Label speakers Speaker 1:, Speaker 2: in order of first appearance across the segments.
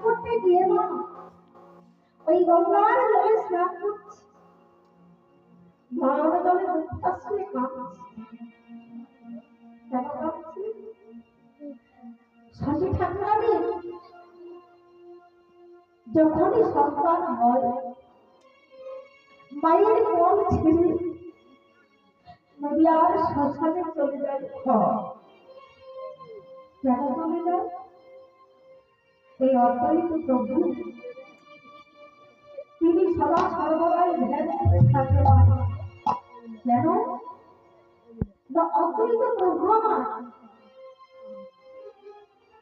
Speaker 1: করতে গিয়ে মা ওই গঙ্গার জলে স্নান করছে। গঙ্গার জলে আসলে কাঁদছে। কেন কাঁদছে? শশী ঠাকুরানী যখনই সন্তান হয় মায়ের কোল ছেড়ে নদিয়ার শ্মশানে চলে যায়। কেন চলে যায়? এই অদ্বৈত প্রভু তিনি সদা সর্বদাই ধ্যান করে থাকেন। কেন? অদ্বৈত প্রভু আমার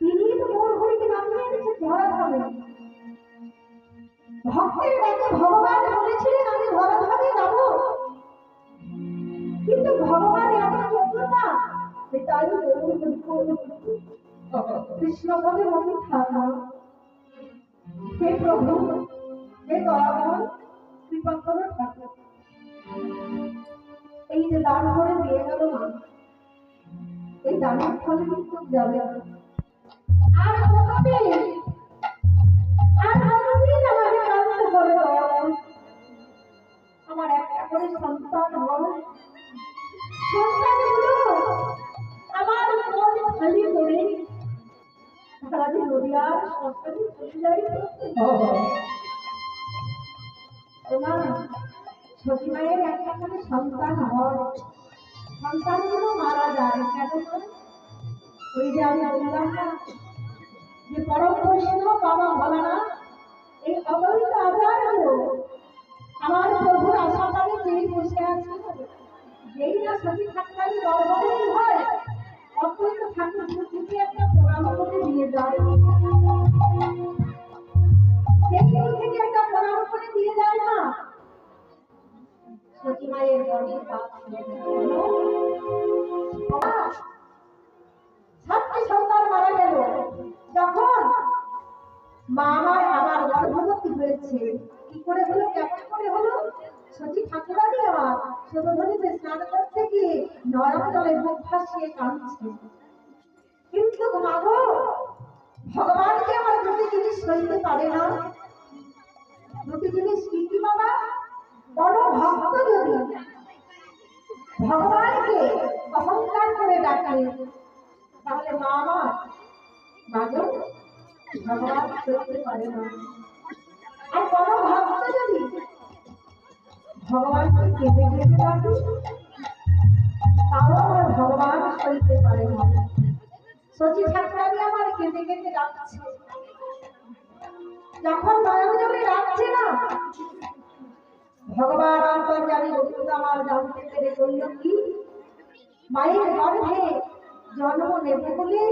Speaker 1: তিনি তো মোর হরিকে নামিয়ে এনেছে ধরা ধামে। ভক্তের ডাকে ভগবান বলেছিলেন আমি ধরা ধামে যাব, কিন্তু ভগবান এত যোগ্যতা তাই কৃষ্ণ বলে মনে থাকা। হে প্রভু, হে দয়াময়, কৃপা করে থাকো। এই যে দান করে দিয়ে গেল মা, এই দানের ফলে কিন্তু যাবে আর কোনোদিন আমাকে কাঁদতে হবে দয়াময়। আমার একটা করে সন্তান হয়, সন্তানগুলো আমার মন খালি করে সারাদিন নদিয়ার শ্মশানে চলে যাই। মা শশী মায়ের একটা করে সন্তান হয়, সন্তানগুলো মারা যায় কেন? ওই যে আমি বললাম না যে পরম বৈষ্ণব বাবা ভোলানাথ এই অদ্বৈত আচার্য আমার প্রভুর আশাটাকে চেয়ে বসে আছে। যেই না শশী ঠাকুরানী গর্ভবতী হয় অদ্বৈত ঠাকুর থেকে একটা প্রণাম করে দিয়ে যায়। যেই থেকে একটা প্রণাম করে দিয়ে যায় না শশী মায়ের গর্ভে সাতটি সন্তান মারা গেল। যখন মা আমার গর্ভবতী হয়েছে, কি করে হলো, কেমন করে হলো? শশী ঠাকুরানী আমার শোধনীতে স্নান করতে গিয়ে নয়ন জলে মুখ ভাসিয়ে কাঁদছে। কিন্তু মাগো ভগবানকে আমার দুটি জিনিস সইতে পারে না। দুটি জিনিস কি কি বাবা? বড় ভক্ত যদি ভগবানকে অহংকার করে ডাকে তাহলে মা আমার মাগো ভগবান সইতে পারে না। আর বড় ভক্ত যদি ভগবানকে কেঁদে কেঁদে ডাকে তাও আমার ভগবান সইতে পারে না। শশী ঠাকুরানী আমার কেঁদে কেঁদে ডাকছে। যখন নয়ন জলে ডাকছে না ভগবান অন্তর্যামী গোবিন্দ আমার জানতে পেরে বলল কি মায়ের গর্ভে জন্ম নেবে বলে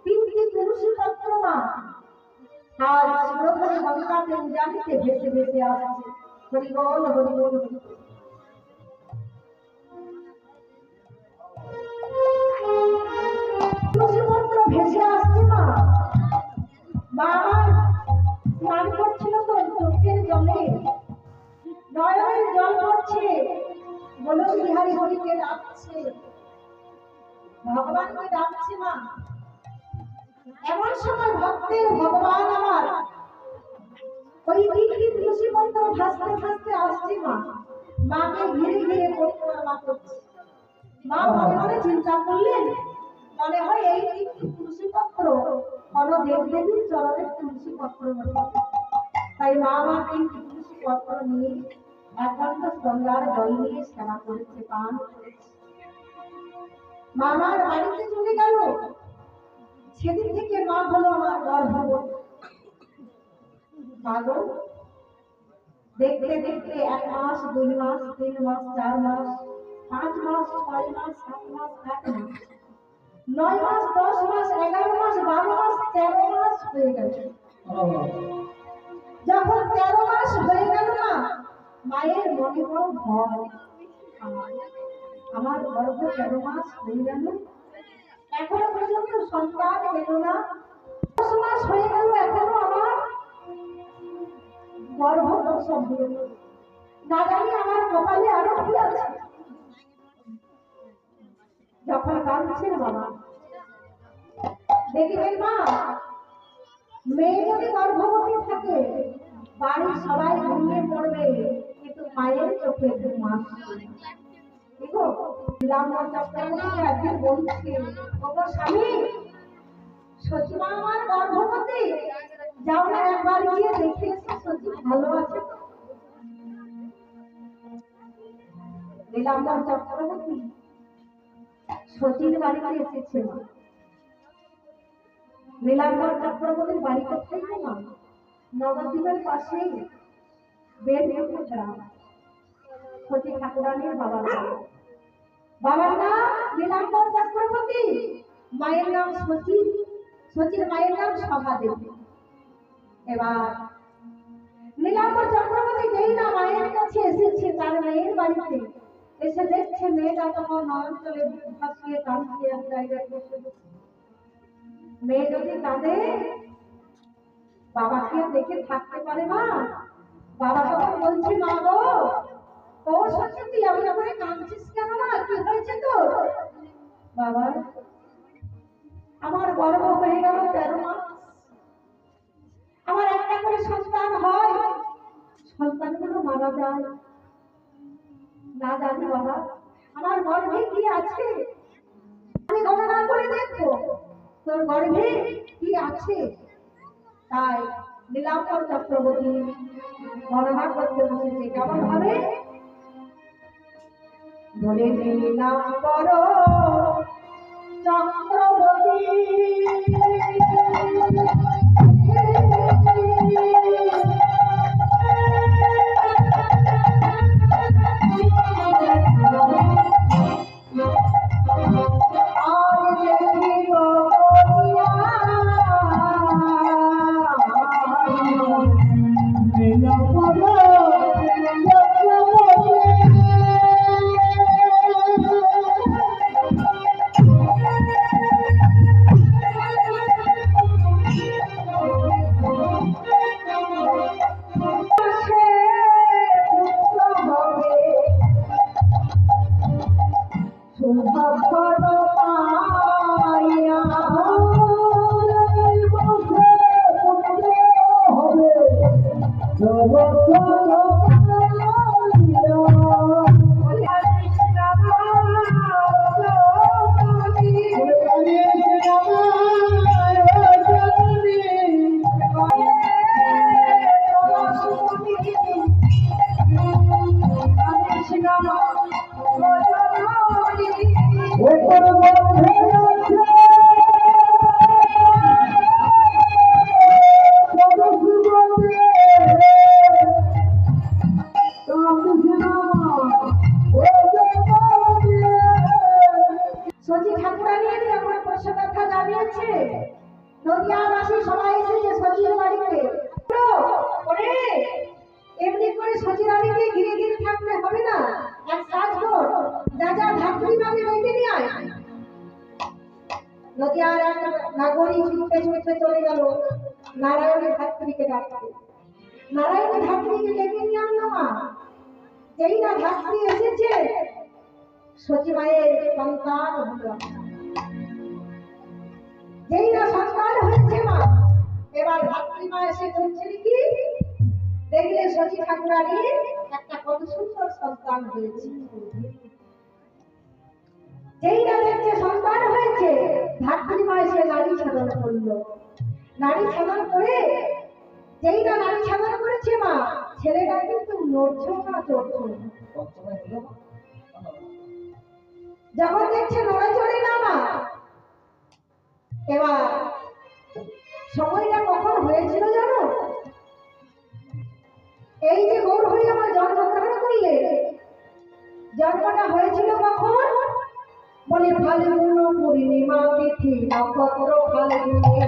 Speaker 1: তিনটি তুলসী পত্র মা আজ সুরধরে গঙ্গাতে উজানিতে ভেসে ভেসে আসছে। হরি বল হরি বল হরি বল। তুলসী পত্র ভেসে আসছে মা। মা আমার স্নান করছিল তো চোখের জলে নয়নের জল পড়ছে, বলো বিহারী হরিকে ডাকছে, ভগবানকে ডাকছে মা। এমন সময় ভক্তের ভগবান আমার ওই তিনটি তুলসী পত্র ভাসতে ভাসতে আসছে মা। মাকে ঘিরে ঘিরে পরিক্রমা করছে। মা মনে মনে চিন্তা করলেন মনে হয় এই তিনটি তুলসী পত্র কোন দেবদেবীর চরণের তুলসী পত্র বটে। তাই মা আমার তিনটি তুলসী পত্র নিয়ে একান্ত গঙ্গার জল নিয়ে সেবা করেছে, পান করেছে। মামার বাড়িতে চলে গেল। সেদিন থেকে মা হলো আমার গর্ভবতী। পাগল দেখতে দেখতে 1 মাস 2 মাস 3 মাস 4 মাস 5 মাস 6 মাস 7 মাস 8 মাস 9 মাস 10 মাস 11 মাস 12 মাস 13 মাস হয়ে গেল। যখন 13 মাস হয়ে গেল না মায়ের মনে বড় ভয়, আমার গর্ভ 13 মাস হয়ে গেল এখনো পর্যন্ত সন্তান এলো না। 10 মাস হয়ে গেল এখনো আমার গর্ভ প্রসব হলো না, জানি আমার কপালে আরো কি আছে। যখন কাঁদছেন বাবা দেখবেন মা মেয়ে যদি গর্ভবতী থাকে বাড়ির সবাই ঘুমিয়ে পড়বে, কিন্তু মায়ের চোখে ঘুম আসছে। দেখো নীলাম্বর চক্রবর্তীকে একদিন বলছে, ওগো স্বামী, সচিমা আমার গর্ভবতী, যাও না একবার গিয়ে দেখে এসো সচি ভালো আছে তো। নীলাম্বর চক্রবর্তী সচির বাড়িতে এসেছে। মা নীলাম্বর চক্রবর্তীর বাড়ি কোথায় না, নবদ্বীপের পাশেই বেলপুকুর গ্রাম। সচি ঠাকুরানীর বাবার নাম, বাবার নাম নীলাম্বর চক্রবর্তী, মায়ের নাম সচি, সচির মায়ের নাম সভাদেবী। এবার নীলাম্বর চক্রবর্তী যেই না মায়ের কাছে এসেছে, তার মেয়ের বাড়িতে এসে দেখছে মেয়েটা তখন অঞ্চলে ভাসিয়ে কাঁদছে এক জায়গায় বসে। মেয়ে যদি কাঁদে বাবাকে দেখে থাকতে পারে মা? বাবা তখন বলছে, মা গো, ও সত্যি তুই এমন করে কাঁদছিস কেন? মা কি হয়েছে তোর? বাবা, আমার গর্ভ হয়ে গেল 13 মাস, আমার একটা করে সন্তান হয়, সন্তানগুলো মারা যায় না জানি বাবা আমার গর্ভে কি আছে, আমি গণনা করে দেখবো তোর গর্ভে কি আছে। তাই নীলাম্বর চক্রবর্তী গণনা করতে বসেছে। কেমন ভাবে বলে, নীলাম্বর চক্রবর্তী সচি ঠাকুরানীর আমার প্রশ্ন কথা জানিয়েছে, নদিয়াবাসী সবাই এসেছে সচির বাড়িতে। ওরে এমনি করে সচি রানীকে ঘিরে ঘিরে থাকলে হবে না, এক কাজ কর, যা যা ধাত্রী নামে রেখে নিয়ে আয়। নদিয়ার এক নাগরী ছুটতে ছুটতে চলে গেল নারায়ণের ধাত্রীকে ডাকতে। নারায়ণের ধাত্রীকে ডেকে নিয়ে আনলো। মা যেই না ধাত্রী এসেছে, সচি মায়ের সন্তান হলো, যেই না সন্তান হচ্ছে মা, এবার ধাত্রী মা এসে বলছে কি, দেখলে সচি ঠাকুরানীর একটা কত সুন্দর সন্তান হয়েছে। যেই না দেখছে সন্তান হয়েছে, ধাত্রী মা এসে নারী ছাদন করলো। নারী ছাদন করে যেই না নারী ছাদন করেছে মা, ছেলেটা কিন্তু নড়ছে না চড়ছে না। যখন দেখছে নড়ে চড়ে না মা, এবার সময়টা কখন হয়েছিল জানো? এই যে গৌরহরি আমার জন্মগ্রহণ করলে, জন্মটা হয়েছিল কখন? বলে ফাল্গুন পূর্ণিমা তিথি নক্ষত্র ফাল্গুনে,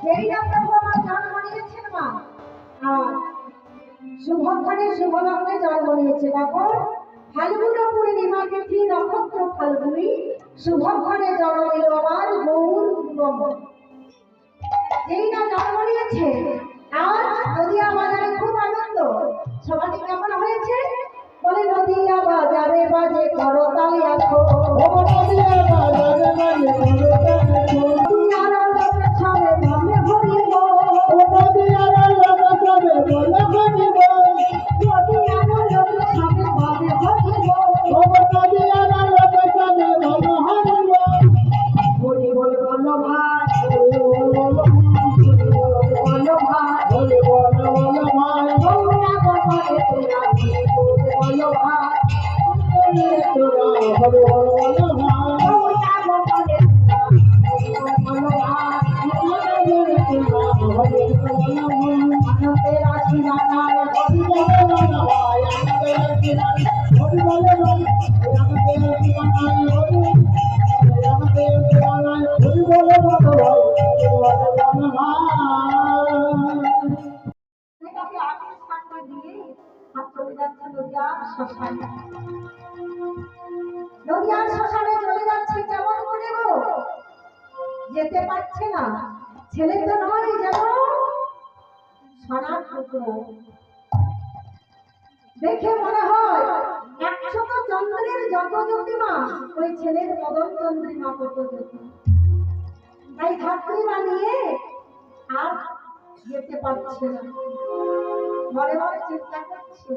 Speaker 1: যেই না প্রভু আমার জন্ম নিয়েছেন মা, আর শুভক্ষণে শুভ লগ্নে জন্ম নিয়েছে কখন? ফাল্গুন পূর্ণিমা তিথি নক্ষত্র ফাল্গুনী শুভক্ষণে জন্ম নিল আমার গৌর গুণময়। যেই না জন্ম নিয়েছে আজ নদিয়া বাজারে খুব আনন্দ। সবাই কেমন হয়েছে? বলে নদিয়া বাজারে বাজে করতালি আছো, নদিয়া বাজারে বাজে করতালি আছো, নদিয়ার লোকে সবে ভাবে ভরিব, নদিয়ার লোকে সবে ভাবে ভরিব, নদিয়ার লোকে সবে ভাবে ভরিব, নদিয়ার লোকে সবে ভাবে ভরিব। বলি বলে বলো ভাই, বলো ভাই, বলে বলো বলো ভাই, তোমরা বলে তোরা বলো ভাই, তোরা বলো বলো ভাই, তোমরা বলে বলো ভাই, আনন্দের আশীর্বাদ হরি বলো ভাই, আনন্দের আশীর্বাদ হরি বলো ভাই, আনন্দের আশীর্বাদ হরি বলো বলো ভাই, বলো ভাই। এটাকে আগে সামনে দিয়ে হাত চলে যাচ্ছে নদিয়ার শ্মশানে। নদিয়ার শ্মশানে চলে যাচ্ছে কেমন করে গো? যেতে পারছে না। ছেলে তো নয়, যেন সোনার টুকরো। দেখে মনে হয় 100 চন্দ্রের যত জ্যোতিমা, ওই ছেলের মদন চন্দ্রিমা কত জ্যোতি। তাই ধাত্রীমা নিয়ে আর যেতে পারছে না। মনে মনে চিন্তা করছে,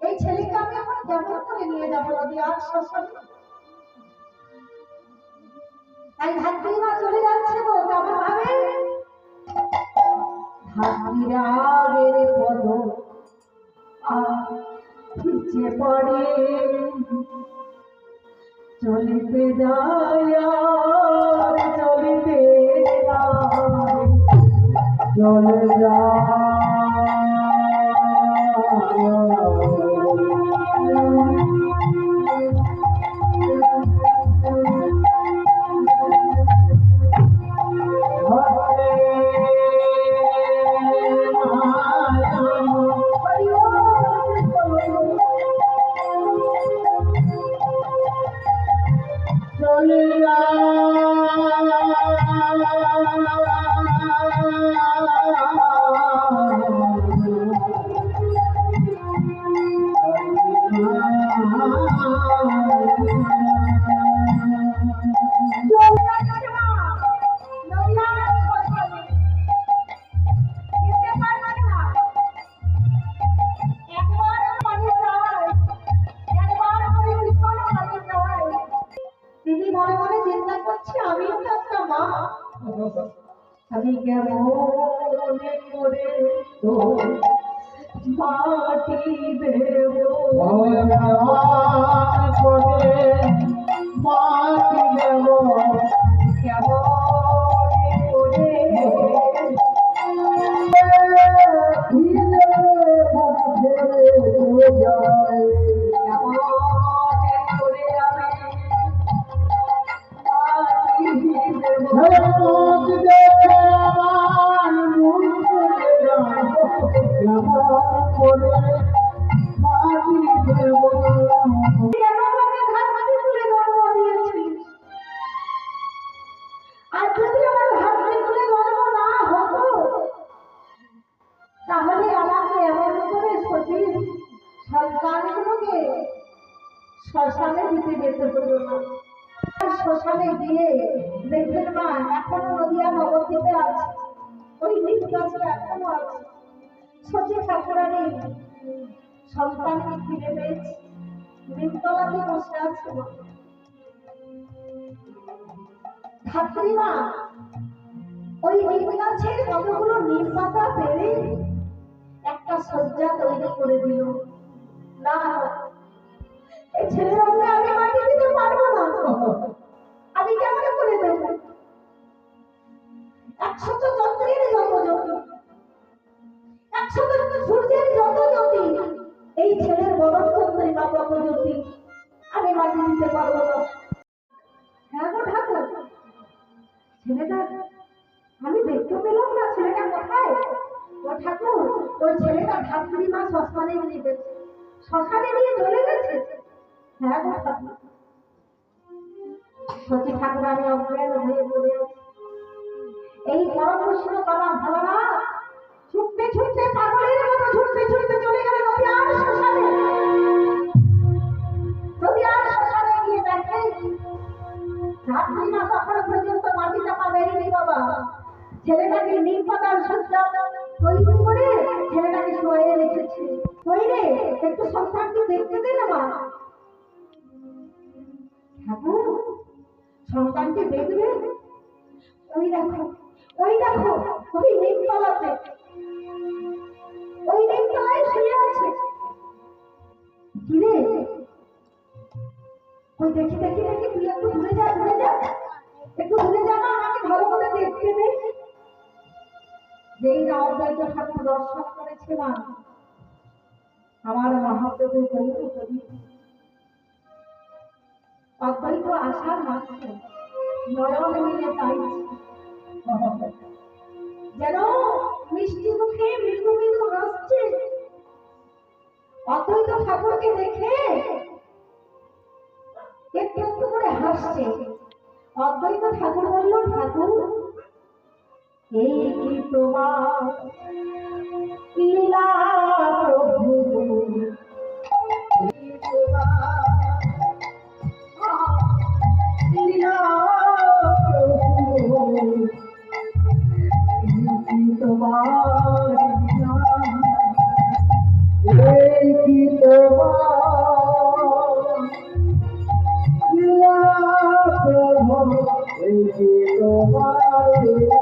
Speaker 1: এই ছেলেকে আমি এখন কেমন করে নিয়ে যাবো নদিয়ার শ্মশানে? তাই ধাত্রীমা চলে যাচ্ছে গো কেমন ভাবে? ধাত্রীরাগের পদ পিছে পড়ে চলিতে যায়, চলিতে চলে যায়। আমি কেমন করে তো মাটি দেব, করে মাটি দেব, কেমন করে তাহলে আমাকে এমন করে সতীর সন্তানগুলোকে শ্মশানে দিতে যেতে হতো না। শ্মশানে গিয়ে দেখবেন মা এখনো নদিয়া নবদ্বীপে আছে, ওই নিজ গাছটা এখনো আছে। সতী ঠাকুরানী সন্তানকে ফিরে পেয়েছে, নিমতলাতে বসে আছে। ধাত্রীমা ওই নিম গাছের কতগুলো নিম পাতা পেরে একটা শয্যা তৈরি করে দিল। না, এই ছেলের সঙ্গে আমি মাটি দিতে পারবো না, আমি কেমন করে দেব? 100 চন্দ্রের যত জ্যোতি, 100 সূর্যের যত জ্যোতি, এই ছেলের বদন চন্দ্রিমা কত জ্যোতি, আমি মাটি দিতে পারবো না। হ্যাঁ গো ঠাকুর, ছেলেটা আমি দেখতে দেখতে পেলাম না ছেলেটা কোথায়। ও ঠাকুর, ওই ছেলেটা ধাত্রী মা শ্মশানে নিয়ে গেছে, শ্মশানে নিয়ে চলে গেছে। হ্যাঁ গো ঠাকুর। সত্যি ঠাকুর আমি অজ্ঞান হয়ে পড়ে আছি। এই পরম বৈষ্ণব বাবা ভোলানাথ ছুটতে ছুটতে পাগলের মতো ছুটতে ছুটতে চলে গেল নদিয়ার শ্মশানে। নদিয়ার শ্মশানে গিয়ে দেখে ধাত্রী মা তখন পর্যন্ত মাটি চাপা দেয়নি বাবা। ছেলেটাকে নিম পাতার সজ্জা তৈরি করে ছেলেটাকে শোয়ে রেখেছে। ওই রে একটু সন্তানকে দেখতে দে না মা। ঠাকুর সন্তানকে দেখবে? ওই দেখো, ওই দেখো, ওই নিমতলাতে, ওই নিমতলায় শুয়ে আছে। কিরে ওই দেখি দেখি দেখি, তুই একটু দূরে যা, দূরে যা, একটু দূরে যা না, আমাকে ভালো করে দেখতে দে। যেই না অদ্বৈত ঠাকুর দর্শন করেছিলাম আমার মহাপ্রভু গৌর কবি অদ্বৈত আসার মাত্র নয়ন মিলে চাইছে যেন মিষ্টি মুখে মৃদু মৃদু হাসছে। অদ্বৈত ঠাকুরকে দেখে একটু একটু করে হাসছে। অদ্বৈত ঠাকুর বলল, ঠাকুর এই কি তোমার লীলা প্রভু, লীলা প্রভু, তোমার এই কি তোমার লীলা প্রভু, এই কি তোমার লীলা।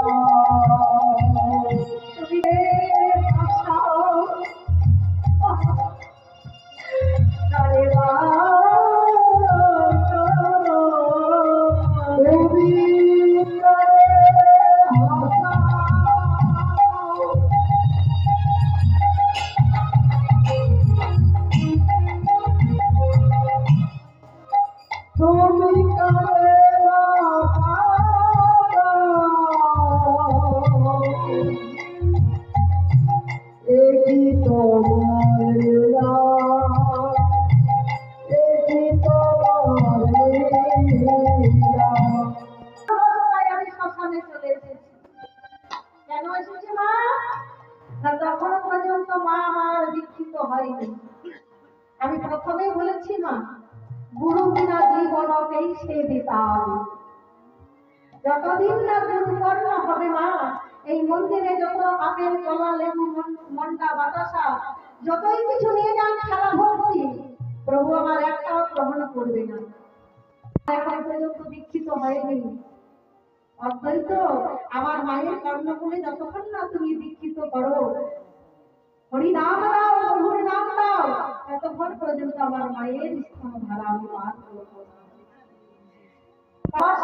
Speaker 1: তখন পর্যন্ত মা আমার দীক্ষিত হয়নি। আমি প্রথমে বলেছি না, গুরু বিনা জীবনকেই সে দিতাম। যতদিন না গুরু কর্ম হবে মা, এই মন্দিরে যত আপেল কলা লেবু মন্ডা বাতাসা যতই কিছু নিয়ে যান খেলা ভর্তি, প্রভু আমার একটাও গ্রহণ করবে না। এখন পর্যন্ত দীক্ষিত হয়নি। অদ্বৈত আমার মায়ের কর্ণকুলে যতক্ষণ না তুমি দীক্ষিত করো, হরি নাম দাও, প্রভুর নাম দাও, ততক্ষণ পর্যন্ত আমার মায়ের স্তন ধারা আমি পান করবো।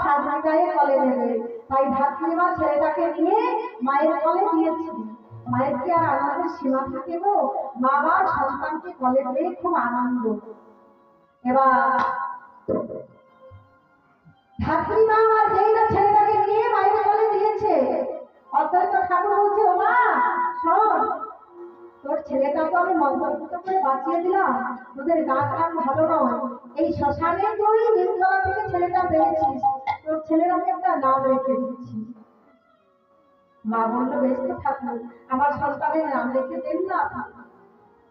Speaker 1: সাধনা গায়ে কলে নেবে, তাই ধাত্রীমা ছেলেটাকে নিয়ে মায়ের কলে দিয়েছি। মায়ের কি আর আনন্দের সীমা থাকে গো? বাবা সন্তানকে কলে দিয়ে খুব আনন্দ। এবার ধাত্রীমা আমার যেই না ছেলেটাকে নিয়ে মায়ের কলে দিয়েছে, অদ্বৈত ঠাকুর বলছে, ও মা শোন, তোর ছেলেটাকে আমি মন্ত্রপুত করে বাঁচিয়ে দিলাম, তোদের গা কান ভালো নয়, এই শ্মশানে তুই নিমতলা থেকে ছেলেটা পেয়েছিস, তোর ছেলের আমি একটা নাম রেখে দিচ্ছি। মা বললো, বেশ তো ঠাকুর, আমার সন্তানের নাম রেখে দেন না।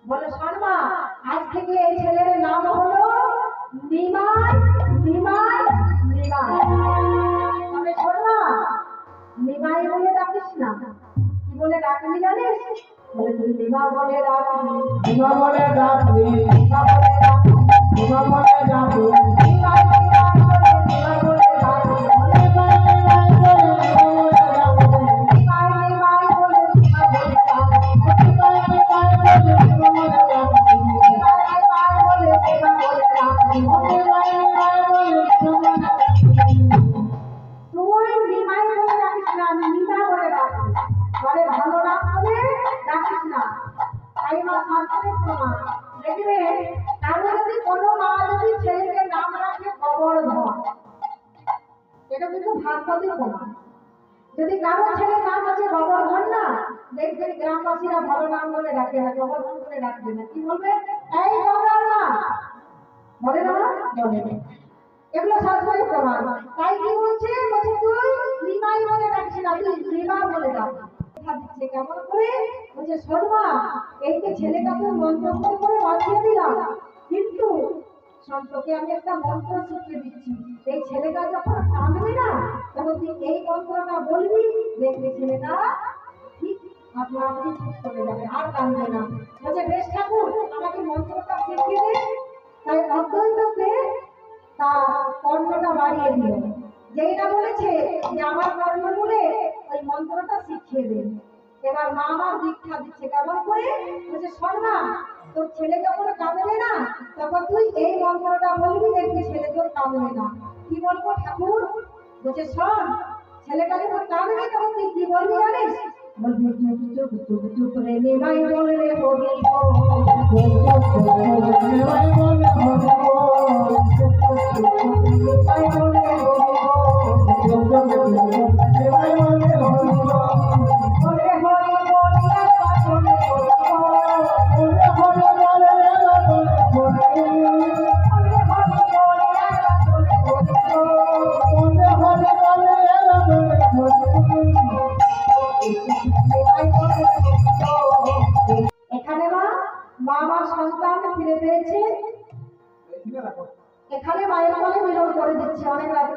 Speaker 1: বলে, শোন মা, আজ থেকে এই ছেলের নাম হলো নিমাই, নিমাই, নিমাই। তবে শোন মা, নিমাই বলে ডাকিস না, কি বলে ডাকবি জানিস? বলে, তুই নিমা বলে ডাকবি, নিমা বলে ডাকবি, নিমা বলে ডাকবি, নিমা বলে ডাকবি, নিমাই বলে নিমা বলে ডাকবি, এটা কিন্তু ভাগবতের প্রমাণ। যদি কারো ছেলের নাম আছে গোবর্ধন না, দেখবেন গ্রামবাসীরা ভালো নাম বলে ডাকে না, গোবর্ধন বলে ডাকবে না, কি বলবে? এই গোবর না, বলে না, বলে না। এগুলো শাস্ত্রের প্রমাণ। তাই কি বলছে? বলছে তুই নিমাই বলে ডাকছি না, তুই নিমা বলে ডাক। দিচ্ছে কেমন করে? বলছে শোন মা, এই যে ছেলেটাকে মন্ত্র করে বাঁচিয়ে দিলাম, কিন্তু তোকে আমি একটা মন্ত্র শিখিয়ে দিচ্ছি। এই ছেলেটা যখন কাঁদবে না, তখন তুই এই মন্ত্রটা বলবি, দেখবি ছেলেটা ঠিক আপনা আপনি চুপ করে যাবে, আর কাঁদবে না। বলছে বেশ ঠাকুর, আমাকে মন্ত্রটা শিখিয়ে দে। তাই অদ্বৈতকে তার কর্ণটা বাড়িয়ে দিল। যেই না বলেছে যে আমার কর্ণমূলে ওই মন্ত্রটা শিখিয়ে দেন। এবার মা আমার দীক্ষা দিচ্ছে কেমন করে? বলছে শোন না, তোর ছেলে যখন কাঁদবে না, তখন তুই এই মন্ত্রটা বলবি, দেখবি ছেলে তোর কাঁদবে না। কি বলবো ঠাকুর? বলছে শোন, ছেলেটা যখন কাঁদবে তখন তুই কি বলবি জানিস? বলবি চুপ চুপ চুপ চুপ রে নিমাই বল রে হরি বল, চুপ চুপ চুপ চুপ নিমাই বল রে হরি বল, চুপ চুপ চুপ চুপ নিমাই বল রে হরি বল, চুপ চুপ চুপ চুপ নিমাই বল রে হরি বল, বলে হরি বল রে বলে হরি বল, বলে হরি বল রে বলে হরি এখানে মা আমার সন্তান ফিরে পেয়েছে। এখানে মায়ের কোলে মিলন করে দিচ্ছে অনেক রাত।